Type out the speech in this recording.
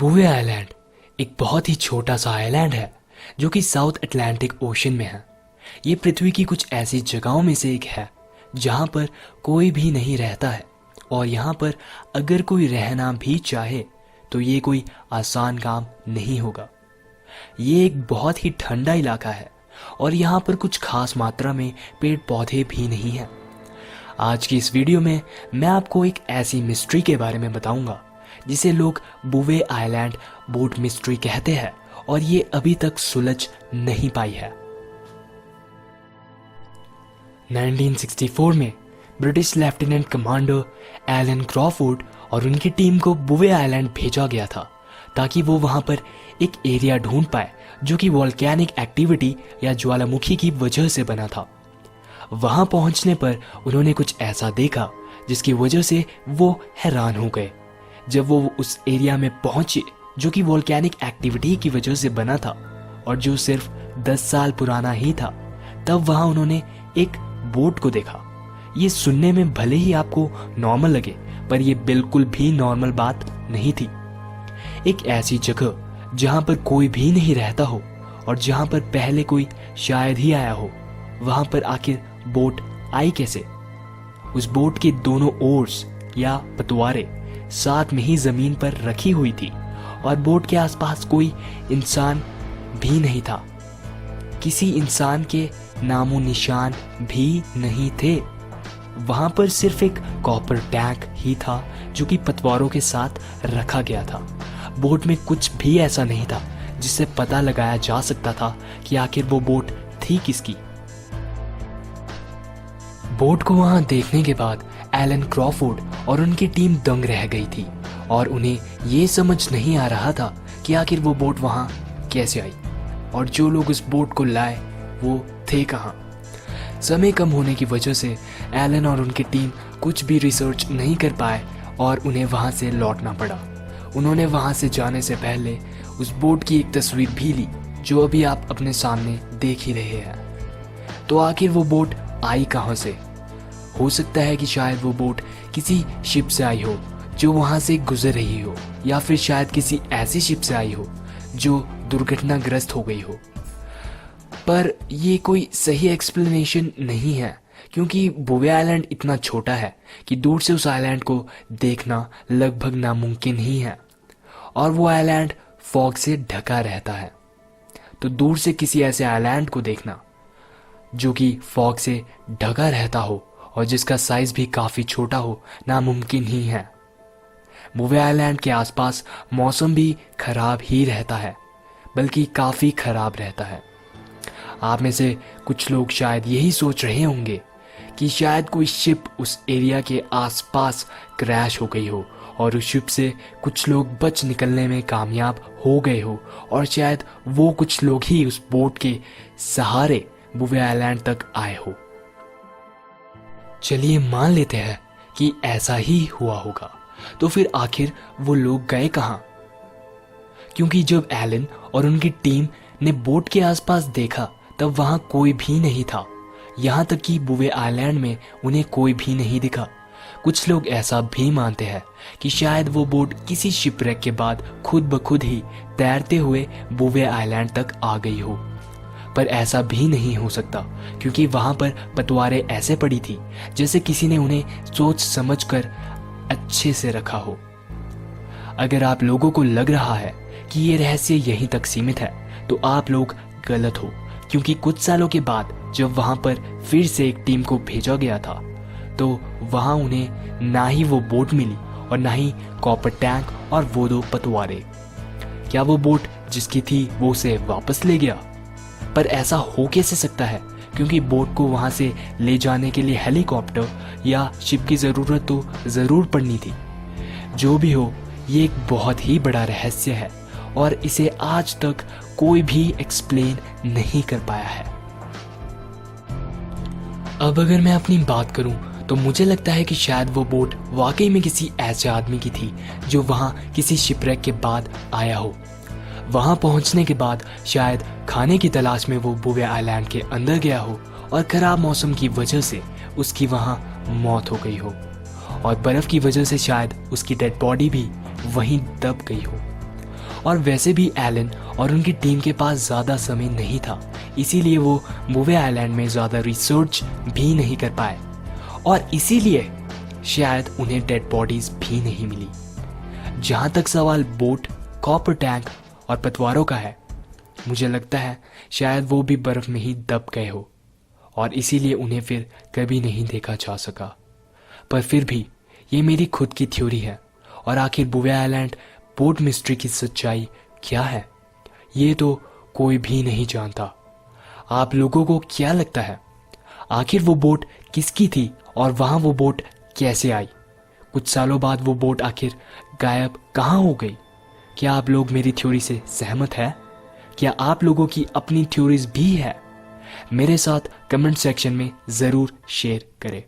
Bouvier island एक बहुत ही छोटा सा आइलैंड है जो कि साउथ अटलांटिक ओशन में है। ये पृथ्वी की कुछ ऐसी जगहों में से एक है जहां पर कोई भी नहीं रहता है, और यहाँ पर अगर कोई रहना भी चाहे तो ये कोई आसान काम नहीं होगा। ये एक बहुत ही ठंडा इलाका है और यहाँ पर कुछ खास मात्रा में पेड़ पौधे भी नहीं हैं। आज की इस वीडियो में मैं आपको एक ऐसी मिस्ट्री के बारे में बताऊंगा जिसे लोग बुवे आइलैंड बोट मिस्ट्री कहते हैं, और ये अभी तक सुलझ नहीं पाई है। 1964 में British lieutenant commander Alan Crawford और उनकी टीम को बुवे आइलैंड भेजा गया था ताकि वो वहां पर एक एरिया ढूंढ पाए जो कि वोल्केनिक एक्टिविटी या ज्वालामुखी की वजह से बना था। वहां पहुंचने पर उन्होंने कुछ ऐसा देखा जिसकी वजह से वो हैरान हो गए। जब वो उस एरिया में पहुंचे जो कि वोल्केनिक एक्टिविटी की वजह से बना था और जो सिर्फ 10 साल पुराना ही था, तब वहां उन्होंने एक बोट को देखा। ये सुनने में भले ही आपको नॉर्मल लगे, पर यह बिल्कुल भी नॉर्मल बात नहीं थी। एक ऐसी जगह जहां पर कोई भी नहीं रहता हो और जहां पर पहले कोई शायद ही आया हो, वहां पर आखिर बोट आई कैसे? उस बोट के दोनों ओर्स या पतवारे साथ में ही जमीन पर रखी हुई थी और बोट के आसपास कोई इंसान भी नहीं था। किसी इंसान के नामो निशान भी नहीं थे। वहां पर सिर्फ एक कॉपर टैंक ही था जो कि पतवारों के साथ रखा गया था। बोट में कुछ भी ऐसा नहीं था जिससे पता लगाया जा सकता था कि आखिर वो बोट थी किसकी। बोट को वहां देखने के बाद एलन क्रॉफोर्ड और उनकी टीम दंग रह गई थी और उन्हें ये समझ नहीं आ रहा था कि आखिर वो बोट वहां कैसे आई और जो लोग उस बोट को लाए वो थे कहां। समय कम होने की वजह से एलन और उनकी टीम कुछ भी रिसर्च नहीं कर पाए और उन्हें वहां से लौटना पड़ा। उन्होंने वहां से जाने से पहले उस बोट की एक तस्वीर भी ली जो अभी आप अपने सामने देख ही रहे हैं। तो आखिर वो बोट आई कहां से? हो सकता है कि शायद वो बोट किसी शिप से आई हो जो वहां से गुजर रही हो, या फिर शायद किसी ऐसी शिप से आई हो जो दुर्घटनाग्रस्त हो गई हो। पर ये कोई सही एक्सप्लेनेशन नहीं है क्योंकि बुवे आइलैंड इतना छोटा है कि दूर से उस आइलैंड को देखना लगभग नामुमकिन ही है, और वो आइलैंड फॉग से ढका रहता है। तो दूर से किसी ऐसे आइलैंड को देखना जो कि फॉग से ढका रहता हो और जिसका साइज भी काफी छोटा हो, नामुमकिन ही है। बुवे आइलैंड के आसपास मौसम भी खराब ही रहता है, बल्कि काफी खराब रहता है। आप में से कुछ लोग शायद यही सोच रहे होंगे कि शायद कोई शिप उस एरिया के आसपास क्रैश हो गई हो और उस शिप से कुछ लोग बच निकलने में कामयाब हो गए हो, और शायद वो कुछ लोग ही उस बोट के सहारे बुवे आइलैंड तक आए हो। चलिए मान लेते हैं कि ऐसा ही हुआ होगा, तो फिर आखिर वो लोग गए कहां? क्योंकि जब एलन और उनकी टीम ने बोट के आसपास देखा तब वहां कोई भी नहीं था। यहां तक कि बुवे आइलैंड में उन्हें कोई भी नहीं दिखा। कुछ लोग ऐसा भी मानते हैं कि शायद वो बोट किसी शिपरेक के बाद खुद ब खुद ही तैरते हुए बुवे आइलैंड तक आ गई हो, पर ऐसा भी नहीं हो सकता क्योंकि वहां पर पतवारें ऐसे पड़ी थी जैसे किसी ने उन्हें सोच समझकर अच्छे से रखा हो। अगर आप लोगों को लग रहा है कि ये रहस्य यहीं तक सीमित है तो आप लोग गलत हो, क्योंकि कुछ सालों के बाद जब वहां पर फिर से एक टीम को भेजा गया था तो वहां उन्हें ना ही वो बोट मिली और ना ही कॉपर टैंक और वो 2 पतवारे। क्या वो बोट जिसकी थी वो उसे वापस ले गया? पर ऐसा हो कैसे सकता है, क्योंकि बोट को वहां से ले जाने के लिए हेलीकॉप्टर या शिप की जरूरत तो जरूर पड़नी थी। जो भी हो, ये एक बहुत ही बड़ा रहस्य है और इसे आज तक कोई भी एक्सप्लेन नहीं कर पाया है। अब अगर मैं अपनी बात करूं तो मुझे लगता है कि शायद वो बोट वाकई में किसी ऐसे आदमी की थी जो वहां किसी शिपरेक के बाद आया हो। वहां पहुंचने के बाद शायद खाने की तलाश में वो बुवे आइलैंड के अंदर गया हो और खराब मौसम की वजह से उसकी वहां मौत हो गई हो, और बर्फ की वजह से शायद उसकी डेड बॉडी भी वहीं दब गई हो। और वैसे भी एलन और उनकी टीम के पास ज़्यादा समय नहीं था, इसीलिए वो मूवे आइलैंड में ज़्यादा रिसर्च भी नहीं कर पाए और इसीलिए शायद उन्हें डेड बॉडीज भी नहीं मिली। जहाँ तक सवाल बोट, कॉपर टैंक और पतवारों का है, मुझे लगता है शायद वो भी बर्फ में ही दब गए हो और इसीलिए उन्हें फिर कभी नहीं देखा जा सका। पर फिर भी ये मेरी खुद की थ्योरी है और आखिर बुवे आइलैंड बोट मिस्ट्री की सच्चाई क्या है, ये तो कोई भी नहीं जानता। आप लोगों को क्या लगता है, आखिर वो बोट किसकी थी और वहां वो बोट कैसे आई? कुछ सालों बाद वो बोट आखिर गायब कहाँ हो गई? क्या आप लोग मेरी थ्योरी से सहमत है? क्या आप लोगों की अपनी थ्योरीज भी है? मेरे साथ कमेंट सेक्शन में ज़रूर शेयर करें।